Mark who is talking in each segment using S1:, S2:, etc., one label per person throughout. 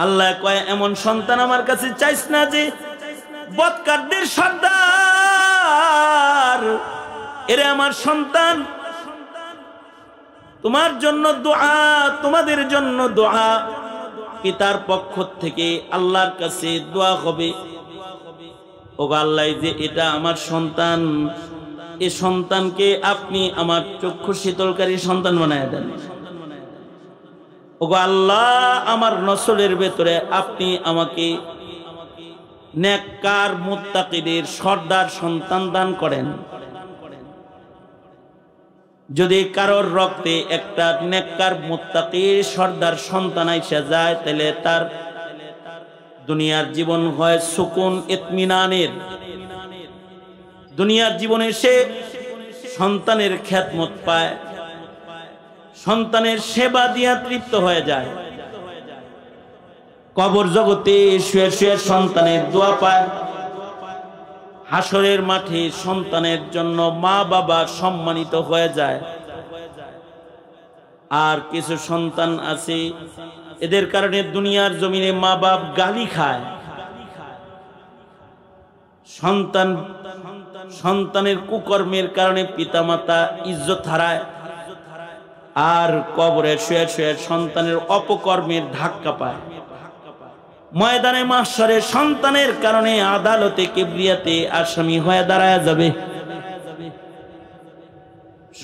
S1: আল্লাহ কয় এমন সন্তান আমার কাছে চাইস না যে বদকারদের সর্দার। এরে আমার সন্তান, তোমার জন্য দোয়া, তোমাদের জন্য দোয়া, পিতার পক্ষ থেকে আল্লাহর কাছে দোয়া হবে। ও আল্লাহ, যে এটা আমার সন্তান, এই সন্তানকে আপনি আমার চক্ষু শীতলকারী সন্তান বানায় দেন। ওগো আল্লাহ, আমার নসলের ভেতরে আপনি আমাকে নেককার মুত্তাকিদের সর্দার সন্তান দান করেন। যদি কারোর রক্তে একটা নেককার মুত্তাকির সর্দার সন্তান আইসা যায়, তাহলে তার দুনিয়ার জীবন হয় সুকুন ইতমিনানের। দুনিয়ার জীবনে সে সন্তানের খেদমত পায়, সন্তানের সেবা দিয়া তৃপ্ত হয়ে যায়। কবর জগতে শুয়ে শুয়ে সন্তানের দোয়া পায়। হাসরের মাঠে সন্তানের জন্য মা বাবা সম্মানিত হয়ে যায়। আর কিছু সন্তান আছে, এদের কারণে দুনিয়ার জমিনে মা বাপ গালি খায়। সন্তানের কুকর্মের কারণে পিতামাতা ইজ্জত হারায়। আর কবরে শুয়ে শুয়ে সন্তানের অপকর্মের ধাক্কা পায়। ময়দানে মাহশরে সন্তানের কারণে আদালতে কিবরিয়াতে আসামি হয়ে দাঁড়ায় যাবে।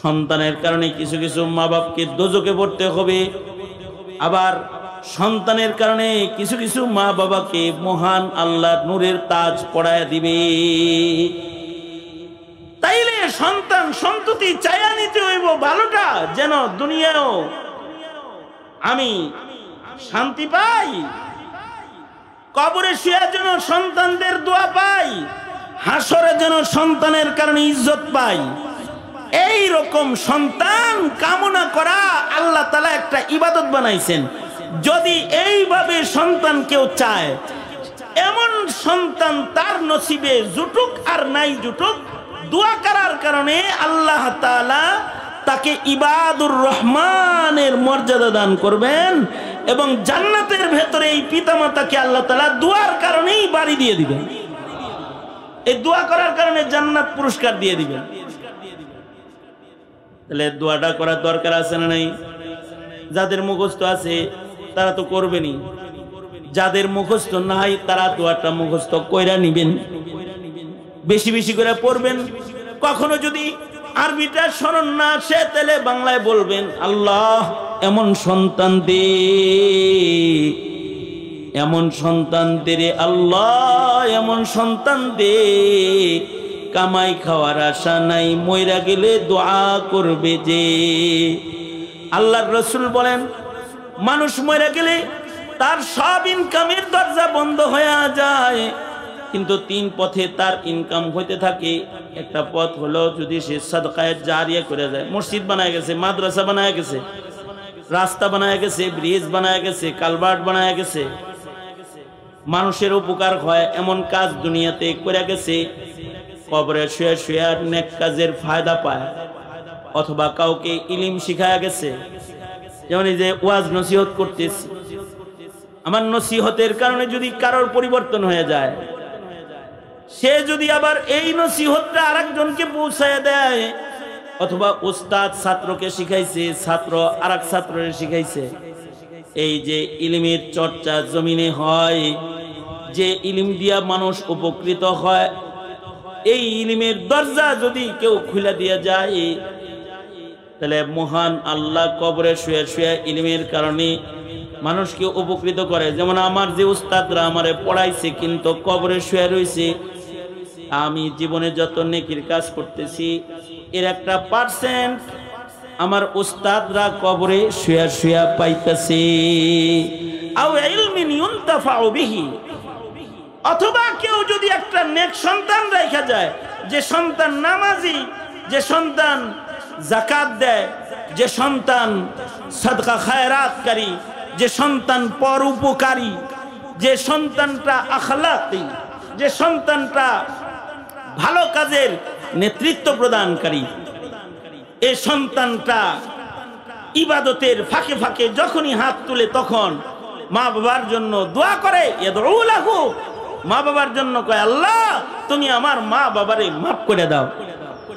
S1: সন্তানের কারণে কিছু কিছু মা বাপকে দোজখে পড়তে হবে। আবার সন্তানের কারণে কিছু কিছু মা বাবাকে মহান আল্লাহর নূরের তাজ পরায় দিবে। তাইলে সন্তান সন্ততি চায়া নিতে হইব ভালোটা, যেন দুনিয়াও আমি শান্তি পাই, কবরে শুয়ে যেন সন্তানদের দোয়া পাই, হাসরে যেন সন্তানের কারণে ইজ্জত পাই। এই রকম সন্তান কামনা করা আল্লাহ তাআলা একটা ইবাদত বানাইছেন। যদি এইভাবে সন্তান কেউ চায়, এমন সন্তান তার নসিবে জুটুক আর নাই জুটুক, দোয়া করার কারণে আল্লাহ তাআলা তাকে ইবাদুর রহমানের মর্যাদা দান করবেন এবং জান্নাতের ভেতরে এই পিতামাতাকে আল্লাহ তাআলা দোয়ার কারণেই বাড়ি দিয়ে দিবেন। এই দোয়া করার কারণে জান্নাত পুরস্কার দিয়ে দিবেন। তাহলে দোয়াটা করার দরকার আছে না নাই? যাদের মুখস্থ আছে তারা তো করবেনই, যাদের মুখস্থ নাই তারা দোয়াটা মুখস্থ কইরা নিবেন, বেশি বেশি করে পড়বেন। কখনো যদি আরবিটা স্মরণ না আসে তাহলে বাংলায় বলবেন, আল্লাহ এমন সন্তান দে, এমন সন্তান দে রে আল্লাহ, এমন সন্তান দে কামাই খাওয়ার আশা নাই, মইরা গেলে দোয়া করবে যে। আল্লাহর রাসূল বলেন, মানুষ মইরা গেলে তার সব ইনকামের দরজা বন্ধ হয়ে যায়, কিন্তু তিন পথে তার ইনকাম হইতে থাকে। একটা পথ হলো যদি সে সাদকায়ে জারিয়া করে যায়, মসজিদ বানায় গেছে, মাদ্রাসা বানায় গেছে, রাস্তা বানায় গেছে, ব্রিজ বানায় গেছে, কালভার্ট বানায় গেছে, মানুষের উপকার হয় এমন কাজ দুনিয়াতে করে গেছে। কবরে শুয়ে শুয়ে নেক কাজের ফায়দা পায়। অথবা কাউকে ইলম শিখায়া গেছে, যেমন এই যে ওয়াজ নসিহত করতেছি, আমার নসিহতের কারণে যদি কারোর পরিবর্তন হয়ে যায়, সে যদি আবার এই নসিহতটা আরেকজনকে পৌঁছায় দেয়, অথবা উস্তাদ ছাত্রকে শিখাইছে, ছাত্র আরেক ছাত্রকে শিখাইছে, এই যে ইলমের চর্চা জমিনে হয়, যে ইলম দিয়া মানুষ উপকৃত হয়, এই ইলমের দরজা যদি কেউ খুলে দিয়ে যায়, তাহলে মহান আল্লাহ কবরে শুয়ে শুয়ে ইলমের কারণে মানুষকে উপকৃত করে। যেমন আমার যে উস্তাদরা আমারে পড়াইছে কিন্তু কবরে শুয়ে রয়েছে, আমি জীবনে যত নেকির কাজ করতেছি এর একটা পার্সেন্ট আমার উস্তাদরা কবরে শুয়ে শুয়ে পাইতেছে। আও ইলমিন ইউনতাফাউ বিহি, অথবা কেউ যদি একটা নেক সন্তান রেখে যায়, যে সন্তান নামাজি, যে সন্তান যাকাত দেয়, যে সন্তান সাদকা খায়রাতকারী, যে সন্তান পরোপকারী, যে সন্তানটা আখলাকি, যে সন্তানটা ভালো কাজের নেতৃত্ব প্রদানকারী, এই সন্তানটা ইবাদতের ফাঁকে ফাঁকে যখনই হাত তুলে তখন মা বাবার জন্য দোয়া করে, ইয়াদউ লাহু, মা বাবার জন্য কয় আল্লাহ তুমি আমার মা বাবারে মাফ করে দাও।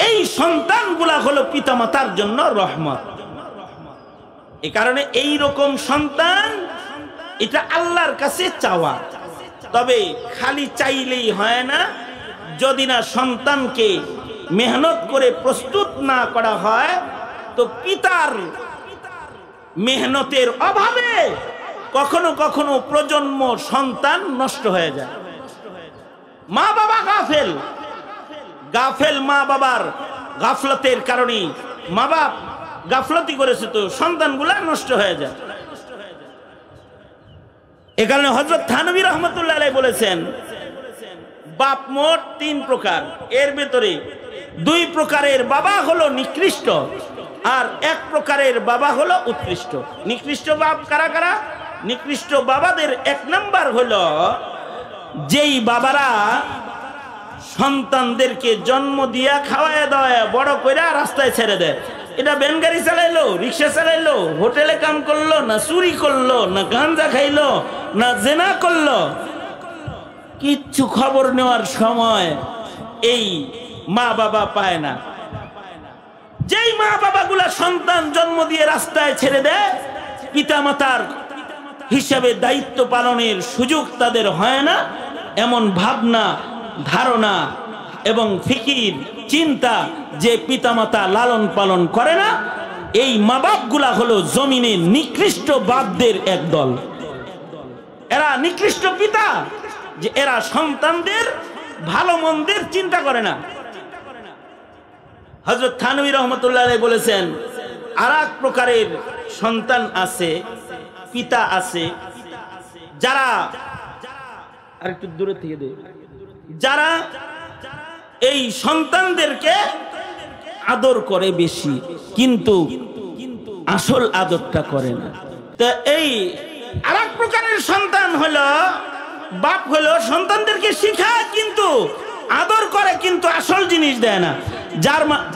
S1: এই সন্তানগুলা হলো পিতামাতার জন্য রহমত। এই কারণে এই রকম সন্তান এটা আল্লাহর কাছে চাওয়া। তবে খালি চাইলেই হয় না, যদি না সন্তানকে মেহনত করে প্রস্তুত না করা হয় তো পিতার মেহনতের অভাবে কখনো কখনো প্রজন্ম সন্তান নষ্ট হয়ে যায়। মা বাবা গাফেল মা বাবার গাফলতের কারণে মা বাপ গাফলতি করেছে তো সন্তানগুলা নষ্ট হয়ে যায়। এ কারণে হযরত থানভী রাহমাতুল্লাহ আলাইহি বলেছেন বাপ মোট 3 প্রকার, এর ভেতরে 2 প্রকারের বাবা হলো নিকৃষ্ট আর 1 প্রকারের বাবা হলো উৎকৃষ্ট। নিকৃষ্ট বাপ কারা কারা? নিকৃষ্ট বাবাদের 1 নাম্বার হলো যেই বাবারা সন্তানদেরকে জন্ম দিয়া খাওয়ায় দাওয়ায় বড় কইরা রাস্তায় ছেড়ে দেয়। এটা ভ্যান গাড়ি চালাইলো, রিক্সা চালাইলো, হোটেলে কাম করলো, না চুরি করলো, না গাঁজা খাইলো, না জেনা করলো, কিচ্ছু খবর নেওয়ার সময় এই মা বাবা পায় না। যেই মা বাবাগুলা সন্তান জন্ম দিয়ে রাস্তায় ছেড়ে দেয়, পিতামাতার হিসাবে দায়িত্ব পালনের সুযোগ তাদের হয় না, এমন ভাবনা ধারণা এবং ফিকির চিন্তা যে পিতামাতা লালন পালন করে না, এই মা বাপগুলা হলো জমিনে নিকৃষ্ট বাপদের একদল। এরা নিকৃষ্ট পিতা, যে এরা সন্তানদের ভালো মন্দের চিন্তা করে না। হযরত থানভী রাহমাতুল্লাহ আলাইহি বলেছেন আরেক প্রকারের সন্তান আছে, পিতা আছে, যারা আরেকটু দূরে থেকে দে, যারা এই সন্তানদেরকে আদর করে বেশি কিন্তু আসল আদরটা করে না। তো এই আরেক প্রকারের সন্তান হলো বাপ হলো সন্তানদেরকে শিখায় কিন্তু আদর করে কিন্তু আসল জিনিস দেয় না।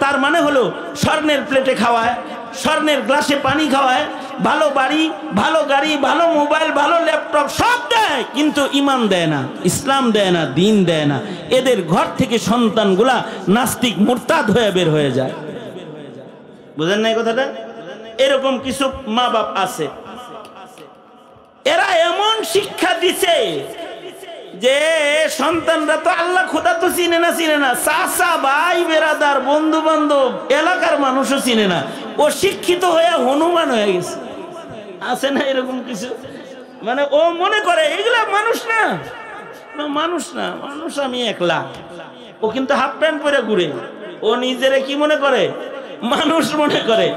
S1: তার মানে হলো স্বর্ণের প্লেটে খাওয়ায়, স্বর্ণের গ্লাসে পানি খাওয়ায়, ভালো বাড়ি, ভালো গাড়ি, ভালো মোবাইল, ভালো ল্যাপটপ সব দেয় কিন্তু ইমান দেয় না, ইসলাম দেয় না, দিন দেয় না। এদের ঘর থেকে সন্তানগুলা নাস্তিক মুরতাদ হয়ে বের হয়ে যায়। বুঝেন নাই কথাটা? এরকম কিছু মা বাপ আছে, এরা এমন শিক্ষা দিছে যে সন্তানরা তো আল্লাহ খোদা তো চিনে না, চাচা ভাই বেরাদার বন্ধু বান্ধব এলাকার মানুষও চিনে না, ও শিক্ষিত হয়ে হনুমান হয়ে গেছে। আছে না এরকম কিছু? মানে ও মনে করে এগুলা মানুষ না, মানুষ আমি একলা। ও কিন্তু হাফ প্যান্ট পরে ঘুরে, ও নিজেরে কি মনে করে? মানুষ মনে করে।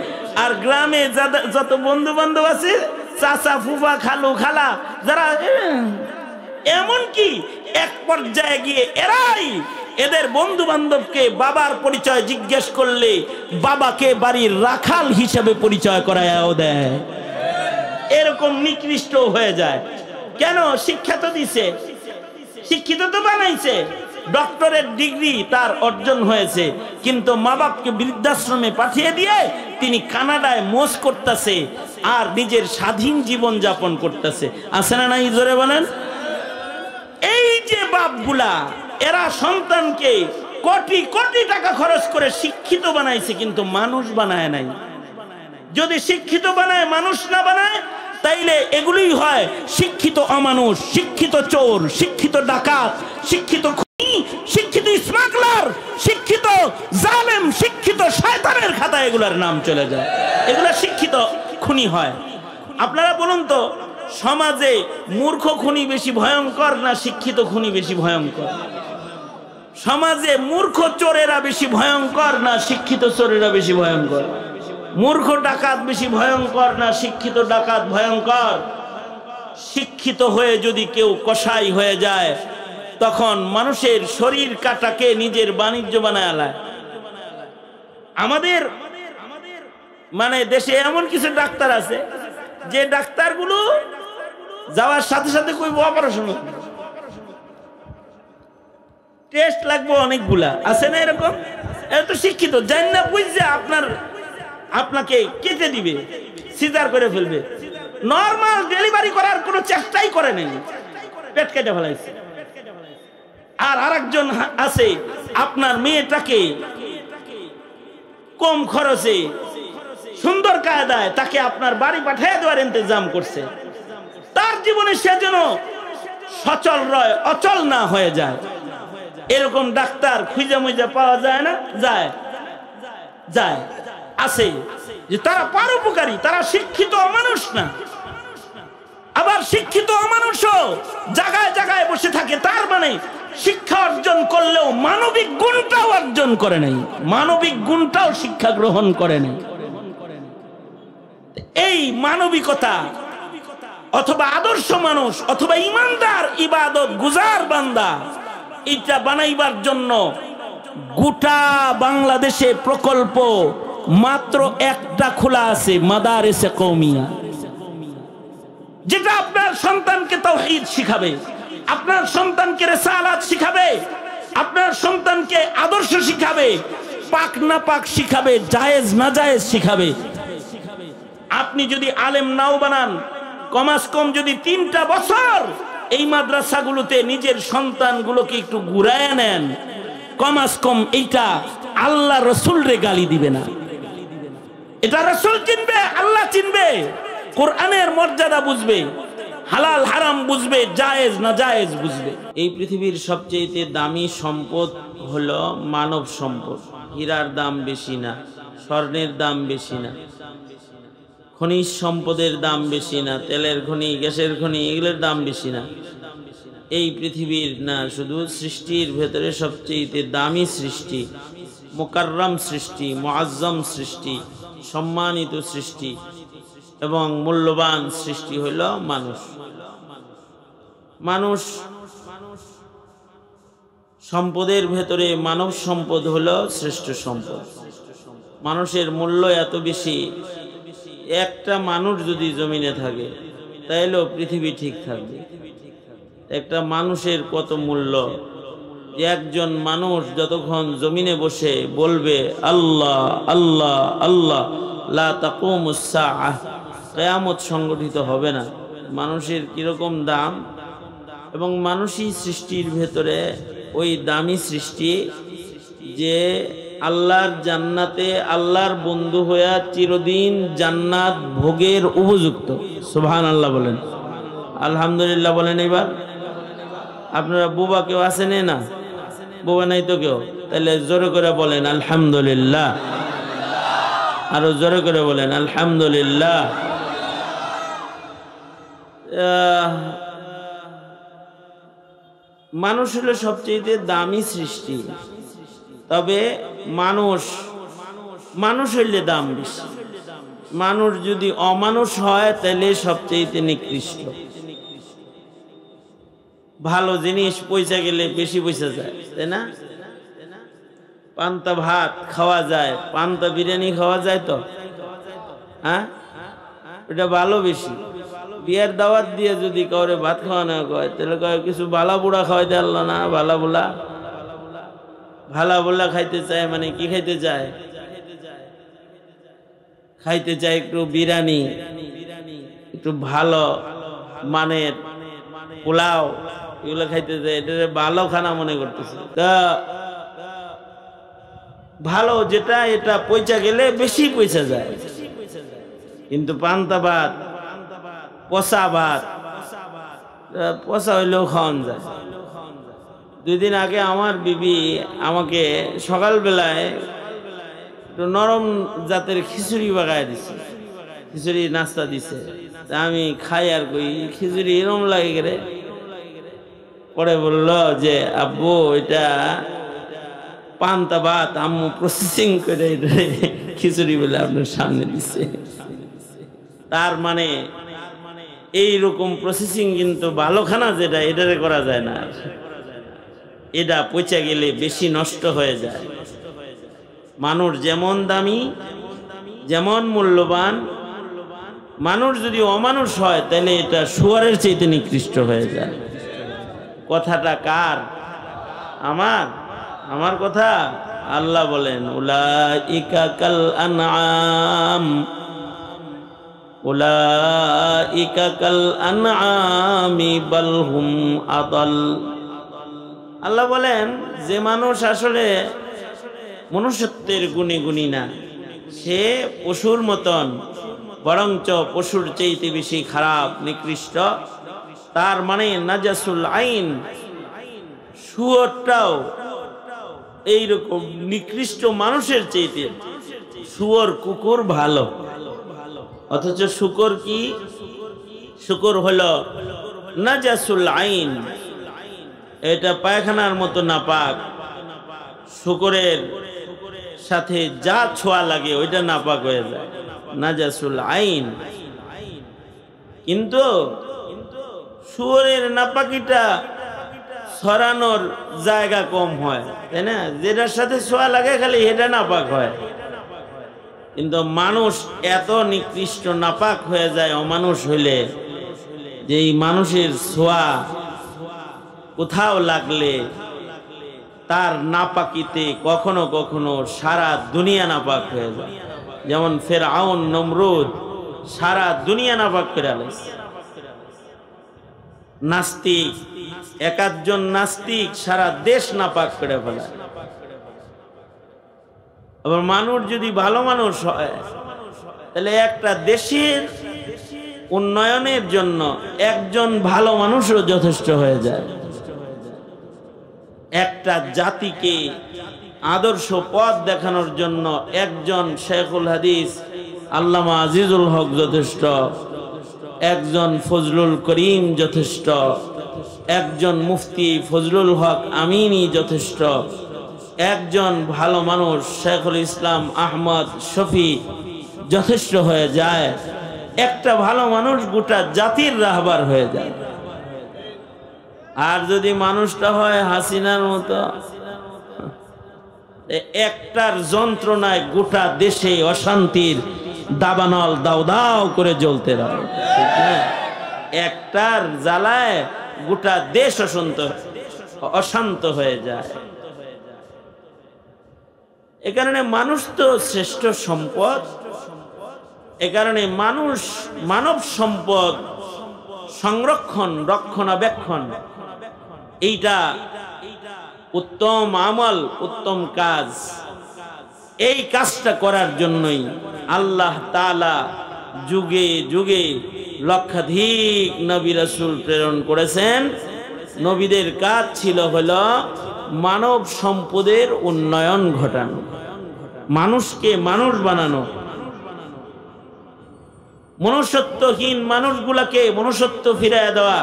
S1: আর গ্রামে যত বন্ধু বান্ধব আছে, চাচা ফুফা খালু খালা যারা, এমনকি এক পর্যায়ে গিয়ে এরাই এদের বন্ধু বান্ধবকে বাবার পরিচয় জিজ্ঞেস করলে বাবাকে বাড়ির রাখাল হিসেবে পরিচয় করায়ও দেয়। এরকম নিকৃষ্ট হয়ে যায়। কেন? শিক্ষা তো দিছে, শিক্ষিত তো বানাইছে, ডক্টরেট ডিগ্রি তার অর্জন হয়েছে, কিন্তু মা বাপকে বৃদ্ধাশ্রমে পাঠিয়ে দিয়ে তিনি কানাডায় মোজ করতেছে আর নিজের স্বাধীন জীবন যাপন করতেছে। আছে না নাই? জোরে বলেন। এই যে বাপগুলা, এরা সন্তানকে কোটি কোটি টাকা খরচ করে শিক্ষিত বানাইছে কিন্তু মানুষ বানায় নাই। যদি শিক্ষিত বানায়, মানুষ না বানায়, তাইলে এগুলোই হয় শিক্ষিত অমানুষ, শিক্ষিত চোর, শিক্ষিত ডাকাত, শিক্ষিত খুনি, শিক্ষিত স্মাগলার, শিক্ষিত জালেম, শিক্ষিত শয়তানের খাতায় এগুলার নাম চলে যায়। এগুলা শিক্ষিত খুনি হয়। আপনারা বলুন তো, সমাজে মূর্খ খুনি বেশি ভয়ঙ্কর না শিক্ষিত খুনি বেশি ভয়ঙ্কর? সমাজে মূর্খ চোরেরা বেশি ভয়ঙ্কর না শিক্ষিত চোরেরা বেশি ভয়ঙ্কর? মূর্খ ডাকাত বেশি ভয়ঙ্কর না শিক্ষিত ডাকাত ভয়ঙ্কর? শিক্ষিত হয়ে যদি কেউ কসাই হয়ে যায়, তখন মানুষের শরীর কাটাকে নিজের বাণিজ্য বানায় আলায়। আমাদের মানে দেশে এমন কিছু ডাক্তার আছে যে ডাক্তারগুলো যাওয়ার সাথে সাথে কইব অপারেশন, টেস্ট লাগবে অনেকগুলা। আছে না এরকম? এত শিক্ষিত, জান না বুঝছে আপনাকে কেটে দিবে, সিজার করে ফেলবে। নরমাল ডেলিভারি করার কোনো চেষ্টাই করে নাই, পেট কেটে ফেলাইছে। আর আরেকজন আছে আপনার মেয়েটাকে কম খরচে সুন্দর কায়দায় তাকে আপনার বাড়ি পাঠিয়ে দেওয়ার ইন্তজাম করছে, তার জীবনে সে যেন সচল রয়, অচল না হয়ে যায়। এরকম ডাক্তার খুঁজে মুজে পাওয়া যায় না? যায়, যায়, আছে যে তারা পরোপকারী, তারা শিক্ষিত অমানুষ না। আবার শিক্ষিত অমানুষও জায়গায় জায়গায় বসে থাকে, তার মানে শিক্ষা অর্জন করলেও মানবিক গুণটাও অর্জন করে নাই, মানবিক গুণটাও শিক্ষা গ্রহণ করে নাই। এই মানবিকতা অথবা আদর্শ মানুষ অথবা ইমানদার ইবাদত গুজার বান্দা, এটা বানাইবার জন্য গোটা বাংলাদেশে প্রকল্প মাত্র একটা খোলা আছে, মাদারেসে কওমিয়া, যেটা আপনার সন্তানকে তাওহীদ শিখাবে, আপনার সন্তানকে রিসালাত শিখাবে, আপনার সন্তানকে আদর্শ শিখাবে, পাক না পাক শিখাবে, জায়েজ না জায়েজ শিখাবে। আপনি যদি আলেম নাও বানান, কমাস কম যদি 3টা বছর এই মাদ্রাসাগুলোতে নিজের সন্তানগুলোকে একটু ঘুরায় নেন, কমাস কম এইটা আল্লাহ রসুল রে গালি দিবে না। এটা রসুল চিনবে, আল্লাহ চিনবে, কোরআনের মর্যাদা বুঝবে, হালাল হারাম বুঝবে, জায়েজ না জায়েজ বুঝবে। এই পৃথিবীর সবচেয়ে দামি সম্পদ হলো মানব সম্পদ। হীরার দাম বেশি না, স্বর্ণের দাম বেশি না, খনিজ সম্পদের দাম বেশি না, তেলের খনি, গ্যাসের খনি, এগুলোর দাম বেশি না। এই পৃথিবীর না, শুধু সৃষ্টির ভেতরে সবচেয়ে দামি সৃষ্টি, মুকাররম সৃষ্টি, মুআজ্জম সৃষ্টি, সম্মানিত সৃষ্টি এবং মূল্যবান সৃষ্টি হইল মানুষ। মানুষ সম্পদের ভেতরে মানব সম্পদ হলো শ্রেষ্ঠ সম্পদ। মানুষের মূল্য এত বেশি, একটা মানুষ যদি জমিনে থাকে তাইলেও পৃথিবী ঠিক থাকবে। একটা মানুষের কত মূল্য, একজন মানুষ যতক্ষণ জমিনে বসে বলবে আল্লাহ আল্লাহ আল্লাহ, লা তাকুমুস সাআহ, কিয়ামত সংগঠিত হবে না। মানুষের কিরকম দাম, এবং মানুষই সৃষ্টির ভেতরে ওই দামি সৃষ্টি যে আল্লাহর জান্নাতে আল্লাহর বন্ধু হইয়া চিরদিন জান্নাত ভোগের উপযুক্ত। সুবহানাল্লাহ বলেন, আলহামদুলিল্লাহ বলেন। এবার আপনারা বুবা কেউ আছেন না? বুবা নাই তো কেউ? তাহলে জোরে করে বলেন আলহামদুলিল্লাহ, আরো জোরে করে বলেন আলহামদুলিল্লাহ। মানুষ হলো সবচেয়ে দামি সৃষ্টি, তবে মানুষ হইলে দাম বেশি। মানুষ যদি অমানুষ হয় তাহলে সবচেয়ে নিকৃষ্ট। ভালো জিনিস পয়সা গেলে বেশি পয়সা যায়, তাই না? পান্তা ভাত খাওয়া যায়, পান্তা বিরিয়ানি খাওয়া যায় তো, হ্যাঁ, এটা ভালো বেশি। বিয়ের দাওয়াত দিয়ে যদি কাউরে ভাত খাওয়ানো হয় তাহলে কয় কিছু ভালা বুড়া খাওয়াইতে পারলো না। ভালা বুলা খাইতে চায়, মানে কি খাইতে চায়? খাইতে চায় একটু বিরিয়ানি, একটু ভালো মানের পোলাও, এগুলো খাইতে চায়। এটা ভালো খানা মনে করতেছে। তা ভালো যেটা, এটা পয়সা গেলে বেশি পয়সা যায়। কিন্তু পান্তা ভাত, পচা ভাত, পচা হইলেও খাওয়ান যায়। 2 দিন আগে আমার বিবি আমাকে সকালবেলায় একটু নরম জাতের খিচুড়ি বাগায় দিছে, খিচুড়ি নাস্তা দিছে। তা আমি খাই আর কই খিচুড়ি এরম লাগে গেলে। পরে বলল যে আব্বু এটা পান্তা ভাত, আম্মু প্রসেসিং করে খিচুড়ি বলে আপনার সামনে দিছে। তার মানে এইরকম প্রসেসিং কিন্তু ভালো খানা যেটা, এটারে করা যায় না। এটা পচা গেলে বেশি নষ্ট হয়ে যায়। মানুষ যেমন দামি, যেমন মূল্যবান, মানুষ যদি অমানুষ হয় তাহলে এটা শুয়ারের চাইতে নিকৃষ্ট হয়ে যায়। কথাটা কার? আমার কথা। আল্লাহ বলেন উলাইকা কাল আনআম উলাইকা কাল আনআমি বাল হুম আদাল। আল্লাহ বলেন যে মানুষ আসলে মনুষ্যত্বের গুণে গুণী না, সে পশুর মতন, বরঞ্চ পশুর চাইতে বেশি খারাপ, নিকৃষ্ট। তার মানে নাজাসুল আইন, শুয়োরটাও এইরকম নিকৃষ্ট মানুষের চাইতে শুয়োর কুকুর ভালো। অথচ শুকর কি? শুকর হলো নাজাসুল আইন, এটা পায়খানার মতো নাপাক। শুকরের সাথে যা ছোঁয়া লাগে ওইটা নাপাক হয়ে যায়, নাজাসুল আইন। কিন্তু শুয়োরের নাপাকিটা ছড়ানোর জায়গা কম হয়, তাই না? যেটার সাথে ছোঁয়া লাগে খালি এটা নাপাক হয়। কিন্তু মানুষ এত নিকৃষ্ট নাপাক হয়ে যায় অমানুষ হইলে, যে এই মানুষের ছোঁয়া কোথাও লাগলে তার নাপাকিতে কখনো কখনো সারা দুনিয়া নাপাক হয়ে যায়। যেমন ফেরাউন, নমরুদ সারা দুনিয়া নাপাক করে আলাইছে। নাস্তিক, একাধজন নাস্তিক সারা দেশ নাপাক করে ফেলায়। আবার মানুষ যদি ভালো মানুষ হয়, তাহলে একটা দেশের উন্নয়নের জন্য একজন ভালো মানুষও যথেষ্ট হয়ে যায়। একটা জাতিকে আদর্শ পথ দেখানোর জন্য একজন শেখুল হাদিস আল্লামা আজিজুল হক যথেষ্ট, একজন ফজলুল করিম যথেষ্ট, একজন মুফতি ফজলুল হক আমিনী যথেষ্ট, একজন ভালো মানুষ শেখুল ইসলাম আহমদ শফি যথেষ্ট হয়ে যায়। একটা ভালো মানুষ গোটা জাতির রাহবার হয়ে যায়। আর যদি মানুষটা হয় হাসিনার মতো, একটার যন্ত্রণায় গোটা দেশে অশান্তির দাবানল দাও দাও করে জ্বলতে রয়, একটার জ্বালায় গোটা দেশ অশান্ত হয়ে যায়। এ কারণে মানুষ তো শ্রেষ্ঠ সম্পদ। এ কারণে মানুষ, মানব সম্পদ সংরক্ষণ, রক্ষণাবেক্ষণ, এইটা উত্তম আমল, উত্তম কাজ। এই কাজটা করার জন্যই আল্লাহ তাআলা যুগে যুগে লক্ষাধিক নবী রাসূল প্রেরণ করেছেন। নবীদের কাজ ছিল হলো মানব সম্পদের উন্নয়ন ঘটানো, মানুষকে মানুষ বানানো, মনুষ্যত্বহীন মানুষগুলাকে মনুষ্যত্ব ফিরিয়ে দেওয়া,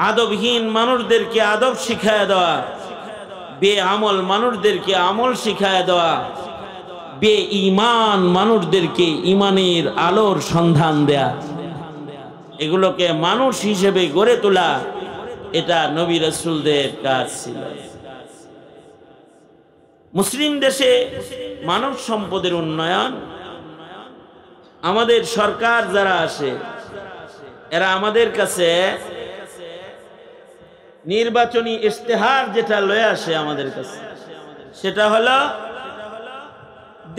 S1: আদবহীন মানুষদেরকে আদব শিখায় দেওয়া, বেআমল মানুষদেরকে আমল শিখায় দেওয়া, বেঈমান মানুষদেরকে ঈমানের আলোর সন্ধান দেয়া, এগুলোকে মানুষ হিসেবে গড়ে তোলা, এটা নবী রাসূলদের কাজ ছিল। মুসলিম দেশে মানব সম্পদের উন্নয়ন, আমাদের সরকার যারা আসে এরা আমাদের কাছে নির্বাচনী ইশতেহার যেটা লয়ে আসে আমাদের কাছে, সেটা হলো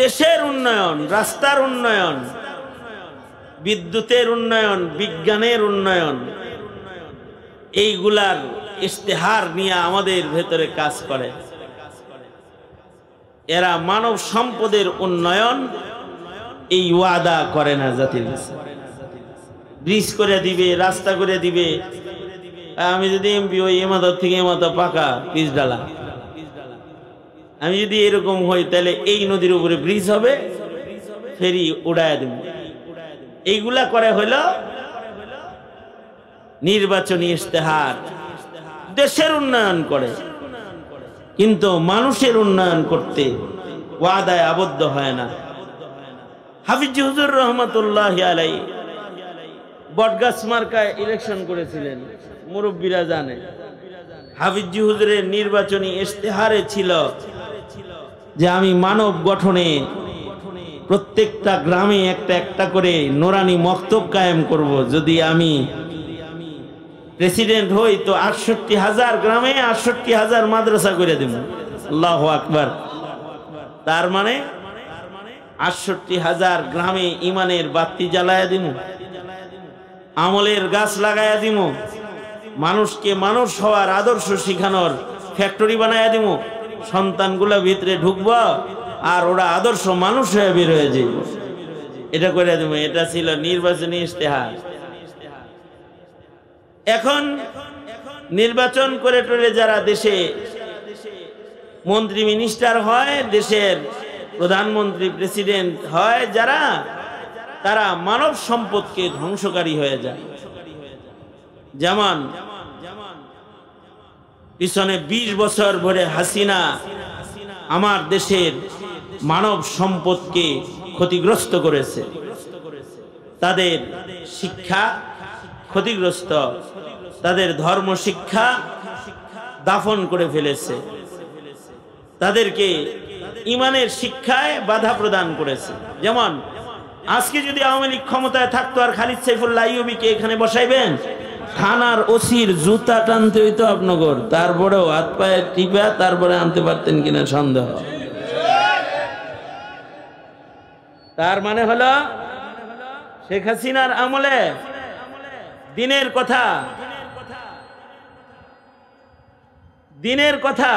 S1: দেশের উন্নয়ন, রাস্তার উন্নয়ন, বিদ্যুতের উন্নয়ন, বিজ্ঞানের উন্নয়ন, এইগুলার ইশতেহার নিয়ে আমাদের ভেতরে কাজ করে। এরা মানব সম্পদের উন্নয়ন এই ওয়াদা করে না জাতির কাছে। ব্রিজ করে দিবে, রাস্তা করে দিবে। আমি যদি এমপি হই, এমাদত থেকে এমাদত পাকা পিচ ডালা, আমি যদি এরকম হই, তাহলে এই নদীর উপরে ব্রিজ হবে, ফেরি উড়ায় দেব। এইগুলা করে হলো নির্বাচনী ইশতেহার, দেশের উন্নয়ন করে, কিন্তু মানুষের উন্নয়ন করতে ওয়াদায় আবদ্ধ হয় না। হাফিজ হুজুর রহমতুল্লাহি আলাইহি বটগাছ মার্কায় ইলেকশন করেছিলেন, মুরব্বীরা জানে। হাফিজ হুজুরের নির্বাচনী ইশতেহারে ছিল যে আমি মানব গঠনে প্রত্যেকটা গ্রামে একটা একটা করে নুরানি মক্তব কায়েম করব। যদি আমি প্রেসিডেন্ট হই তো 68,000 গ্রামে 68,000 মাদ্রাসা করে দেব। আল্লাহু আকবার। তার মানে 68,000 গ্রামে ইমানের বাতি জ্বালায়া দিমু, আমলের গাছ লাগায়া দিমু, মানুষকে মানুষ হওয়ার আদর্শ শিখানোর ফ্যাক্টরি বানায়া দিমু। সন্তানগুলা ভিতরে ঢুকবো আর ওরা আদর্শ মানুষ হয়ে বের হয়ে যাইব, এটা করে দিব। এটা ছিল নির্বাচনী ইশতেহার। এখন নির্বাচন করে টরে যারা দেশে মন্ত্রী মিনিস্টার হয়, দেশের প্রধানমন্ত্রী প্রেসিডেন্ট হয় যারা, তারা মানব সম্পদকে ধ্বংসকারী হয়ে যায়। যেমন পিছনে 20 বছর ধরে হাসিনা আমার দেশের মানব সম্পদকে ক্ষতিগ্রস্ত করেছে, তাদের শিক্ষা ক্ষতিগ্রস্ত, তাদের ধর্ম শিক্ষা দাফন করে ফেলেছে, তাদেরকে ইমানের শিক্ষায় বাধা প্রদান করেছে। যেমন আজকে যদি আওয়ামী লীগ ক্ষমতায় থাকতো আর খালিদ সাইফুল্লাহ আইয়ুবীকে এখানে বসাইবেন, থানার ওসির জুতা টানতে হইতো আপনাগর, তারপরেও হাত পায়ে টিপা তারপরে আনতে পারতেন কিনা সন্দেহ। তার মানে হলো শেখ হাসিনার আমলে দিনের কথা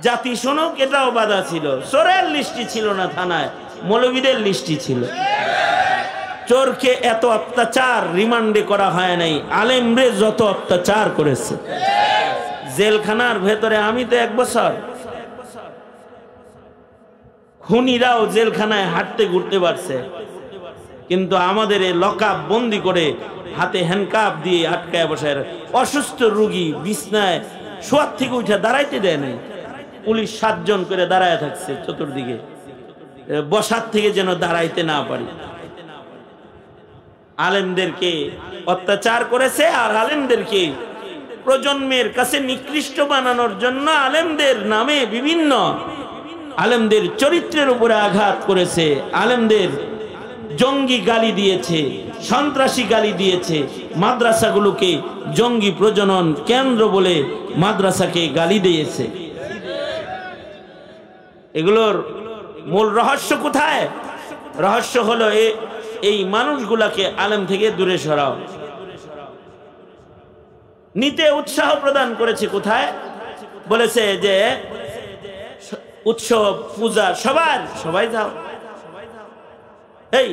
S1: জাতি শুনুক এটাও বাধা ছিল। চোরের লিস্টি ছিল না থানায়, মৌলবীদের লিস্টি ছিল। চোরকে এত অত্যাচার রিমান্ডে করা হয় নাই, আলেমরে যত অত্যাচার করেছে জেলখানার ভেতরে। আমি তো 1 বছর, খুনিরাও জেলখানায় হাঁটতে ঘুরতে পারছে, কিন্তু আমাদের এই লকআপ বন্দি করে হাতে হ্যান্ডকাপ দিয়ে আটকায় বসায়, অসুস্থ রোগী বিছনায় শোয়ার থেকে উঠে দাঁড়াইতে দেয় নাই। পুলিশ 7 জন করে দাঁড়ায় থাকছে চতুর্দিকে, বসার থেকে যেন দাঁড়াইতে না পারি। আলেমদেরকে অত্যাচার করেছে, আর আলেমদেরকে প্রজন্মের কাছে নিকৃষ্ট বানানোর জন্য আলেমদের নামে বিভিন্ন আলেমদের চরিত্রের উপরে আঘাত করেছে, আলেমদের জঙ্গি গালি দিয়েছে, সন্ত্রাসী গালি দিয়েছে, মাদ্রাসাগুলোকে জঙ্গি প্রজনন কেন্দ্র বলে মাদ্রাসাকে গালি দিয়েছে। এগুলোর মূল রহস্য কোথায়? রহস্য হলো এই মানুষগুলাকে আলেম থেকে দূরে সরাও। নিতে উৎসাহ প্রদান করেছে কোথায়? বলেছে যে উৎসব পূজা সবাই যাও। এই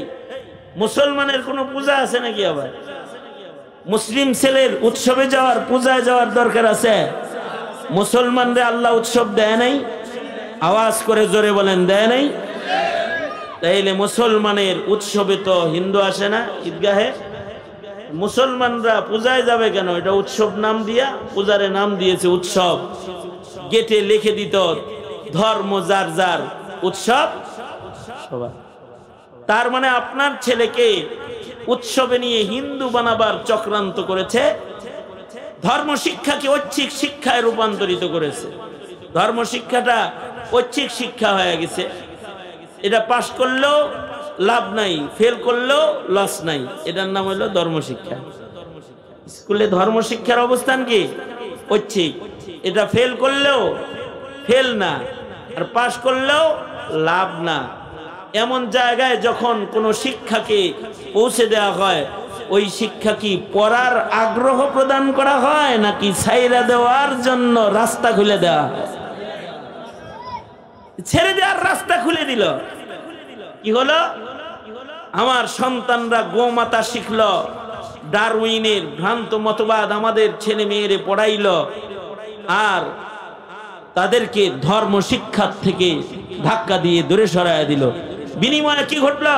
S1: মুসলমানের কোনো পূজা আছে নাকি? আবার মুসলিম ছেলের উৎসবে যাওয়ার, পূজায় যাওয়ার দরকার আছে? মুসলমানরা আল্লাহ উৎসব দেয় নাই? আওয়াজ করে জোরে বলেন, দেয় নাই? তাইলে মুসলমানের উৎসবে তো হিন্দু আসে না ঈদগাহে? মুসলমানরা পূজায় যাবে কেন? এটা উৎসব নাম দিয়া, পূজারে নাম দিয়েছে উৎসব। গেটে লিখে দিত ধর্ম যার যার, উৎসব সবার। তার মানে আপনার ছেলেকে উৎসবে নিয়ে হিন্দু বানাবার চক্রান্ত করেছে, ধর্ম শিক্ষাকে ঐচ্ছিক শিক্ষায় রূপান্তরিত করেছে। ধর্ম শিক্ষাটা ঐচ্ছিক শিক্ষা হয়ে গেছে। এটা পাশ করলেও লাভ নাই, ফেল করলেও লস নাই। এটার নাম হলো ধর্ম শিক্ষা। স্কুলে ধর্ম শিক্ষার অবস্থান কি? ঐচ্ছিক। এটা ফেল করলেও ফেল না, আর পাশ করলেও লাভ না। এমন জায়গায় যখন কোনো শিক্ষাকে পৌঁছে দেওয়া হয়, ওই শিক্ষা কি পড়ার আগ্রহ প্রদান করা হয় নাকি ছাইরা দেওয়ার জন্য রাস্তা খুলে দেওয়া হয়? ছেড়ে দেওয়ার রাস্তা খুলে দিল। কি হলো? আমার সন্তানরা গোমাতা শিখলো, ডারউইনের ভ্রান্ত মতবাদ আমাদের ছেলে মেয়েরে পড়াইলো, আর তাদেরকে ধর্ম শিক্ষার থেকে ধাক্কা দিয়ে দূরে সরায় দিল। বিনিময়ে কি ঘটলো?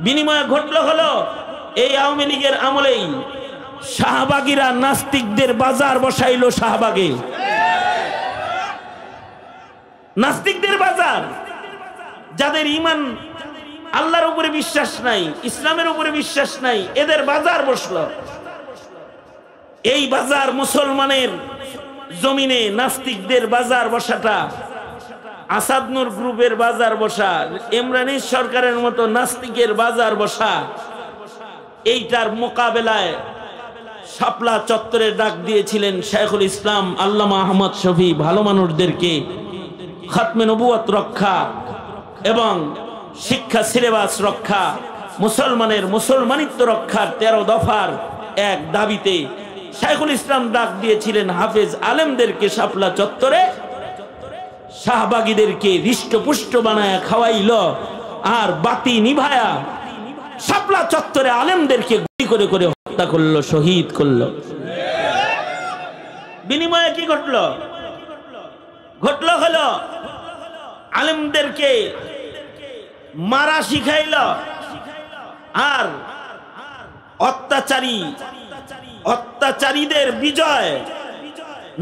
S1: বিনিময়ে ঘটলো হলো এই আওয়ামী লীগের আমলেই শাহবাগীরা নাস্তিকদের বাজার বসাইলো। শাহবাগে নাস্তিকদের বাজার, যাদের ঈমান আল্লাহর উপরে বিশ্বাস নাই, ইসলামের উপরে বিশ্বাস নাই, এদের বাজার বসলো। এই বাজার মুসলমানের জমিনে নাস্তিকদের বাজার বসাটা, আসাদ নূর গ্রুপের বাজার বসা, ইমরান সরকারের মতো নাস্তিকের বাজার বসা, এইটার মোকাবেলায় শাপলা চত্বরে ডাক দিয়েছিলেন শেখুল ইসলাম আল্লামা আহমদ শফী ভালো মানুষদেরকে। খতমে নবুয়ত রক্ষা এবং শিক্ষা সিলেবাস রক্ষা, মুসলমানের মুসলমানিত্ব রক্ষার 13 দফার এক দাবিতে শাইখুল ইসলাম ডাক দিয়েছিলেন হাফেজ আলেমদেরকে শাপলা চত্বরে, শাহবাগীদেরকে হৃষ্টপুষ্ট বানায়া খাওয়াইল, আর বাতি নিভায়া শাপলা চত্বরে আলেমদেরকে গুলি করে করে হত্যা করলো, শহীদ করলো। বিনিময়ে কি ঘটলো? ঘটলো হলো আলেমদেরকে মারা শিখাইল, আর অত্যাচারীদের বিজয়,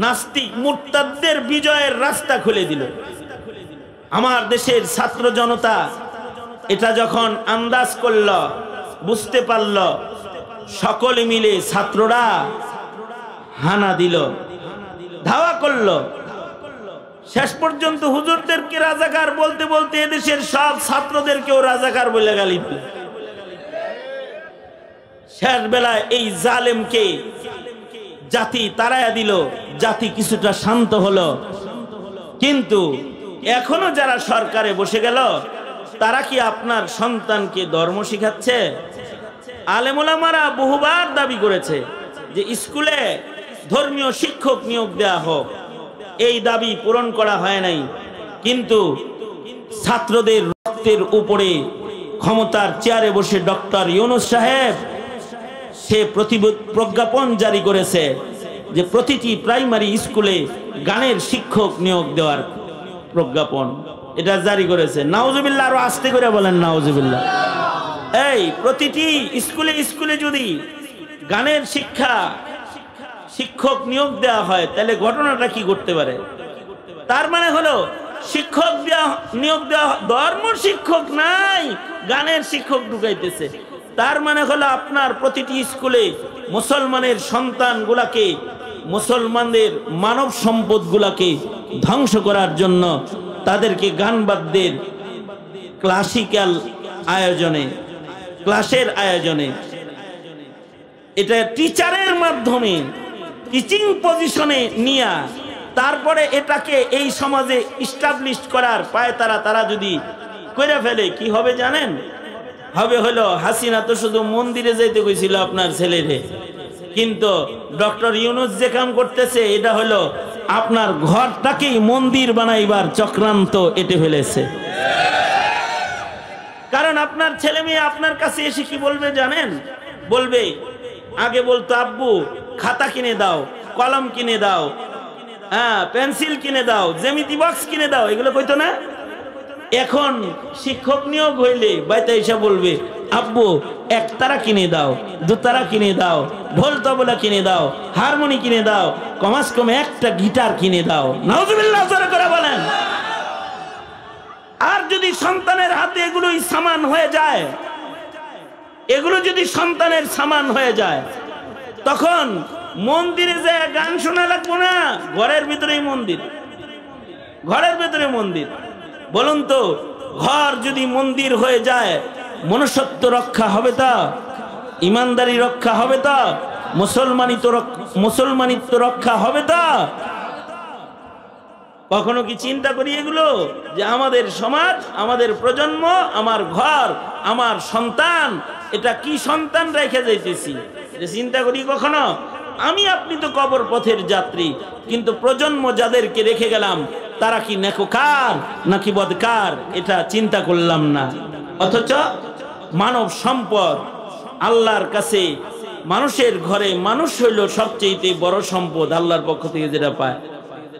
S1: নাস্তিক মুরতাদদের বিজয়ের রাস্তা খুলে দিল। আমার দেশের ছাত্র জনতা এটা যখন আন্দাজ করল, বুঝতে পারল, সকলে মিলে ছাত্ররা হানা দিল, ধাওয়া করল। শেষ পর্যন্ত হুজুরদেরকে রাজাকার বলতে বলতে এদেশের সব ছাত্রদেরকেও রাজাকার বলে গালি দিল। শেষ বেলায় এই জালেমকে জাতি তাড়ায়া দিল, জাতি কিছুটা শান্ত হলো। কিন্তু এখনো যারা সরকারে বসে গেল, তারা কি আপনার সন্তানকে ধর্ম শিখাচ্ছে? আলেম ওলামারা বহুবার দাবি করেছে যে স্কুলে ধর্মীয় শিক্ষক নিয়োগ দেয়া হোক, এই দাবি পূরণ করা হয় নাই। কিন্তু ছাত্রদের রক্তের উপরে ক্ষমতার চেয়ারে বসে ডক্টর ইউনূস সাহেব সে প্রজ্ঞাপন জারি করেছে যে প্রতিটি প্রাইমারি স্কুলে গানের শিক্ষক নিয়োগ দেওয়ার প্রজ্ঞাপন এটা জারি করেছে। নাউজুবিল্লাহ, আরো আস্তে করে বলেন নাউজুবিল্লাহ। এই প্রতিটি স্কুলে স্কুলে যদি গানের শিক্ষক নিয়োগ দেওয়া হয়, তাহলে ঘটনাটা কি করতে পারে? তার মানে হলো শিক্ষক নিয়োগ দেওয়া, ধর্ম শিক্ষক নাই, গানের শিক্ষক ঢুকাইতেছে। তার মানে হলো আপনার প্রতিটি স্কুলে মুসলমানের সন্তানগুলাকে, মুসলমানদের মানব সম্পদগুলাকে ধ্বংস করার জন্য তাদেরকে গান বাদ্যের ক্লাসিক্যাল আয়োজনে, ক্লাসের আয়োজনে, এটা টিচারের মাধ্যমে টিচিং পজিশনে নিয়ে তারপরে এটাকে এই সমাজে ইস্টাবলিশ করার পায় তারা যদি করে ফেলে, কি হবে জানেন? হবে হলো হাসিনা তো শুধু মন্দিরে যাইতে কইছিল আপনার ছেলেরে, কিন্তু ডক্টর ইউনূস যে কাম করতেছে এটা হলো আপনার ঘরটাকেই মন্দির বানাইবার চক্রান্ত এঁটে ফেলেছে। কারণ আপনার ছেলে মেয়ে আপনার কাছে এসে কি বলবে জানেন? বলবে, আগে বলতো আব্বু খাতা কিনে দাও, কলম কিনে দাও, হ্যাঁ পেন্সিল কিনে দাও, জ্যামিতি বক্স কিনে দাও, এগুলো কইতো না। এখন শিক্ষক নিয়োগ হইলে বাইতে এসে বলবে, আব্বু একতারা কিনে দাও, দুতারা কিনে দাও, ঢোল তবলা কিনে দাও, হারমোনি কিনে দাও, কমাস কমে একটা গিটার কিনে দাও। নাউজুবিল্লাহ জোরে করে বলেন। আর যদি সন্তানের হাতে এগুলোই সামান হয়ে যায়, এগুলো যদি সন্তানের সামান হয়ে যায়, তখন মন্দিরে যায় গান শোনা লাগবো না, ঘরের ভিতরেই মন্দির, ঘরের ভিতরে মন্দির। বলুন তো, ঘর যদি মন্দির হয়ে যায়, মনুষ্যত্ব রক্ষা হবে তা? ইমানদারি রক্ষা হবে তা? মুসলমানিত্ব রক্ষা হবে তা? কখনো কি চিন্তা করি এগুলো, যে আমাদের সমাজ, আমাদের প্রজন্ম, আমার ঘর, আমার সন্তান, এটা কি সন্তান রেখে যাইতেছি? যে চিন্তা করি কখনো? আমি আপনি তো কবর পথের যাত্রী, কিন্তু প্রজন্ম যাদেরকে রেখে গেলাম তারা কি নেককার নাকি বদকার, এটা চিন্তা করলাম না। অথচ মানব সম্পদ আল্লাহর কাছে, মানুষের ঘরে মানুষ হইল সবচেয়ে বড় সম্পদ আল্লাহর পক্ষ থেকে যেটা পায়।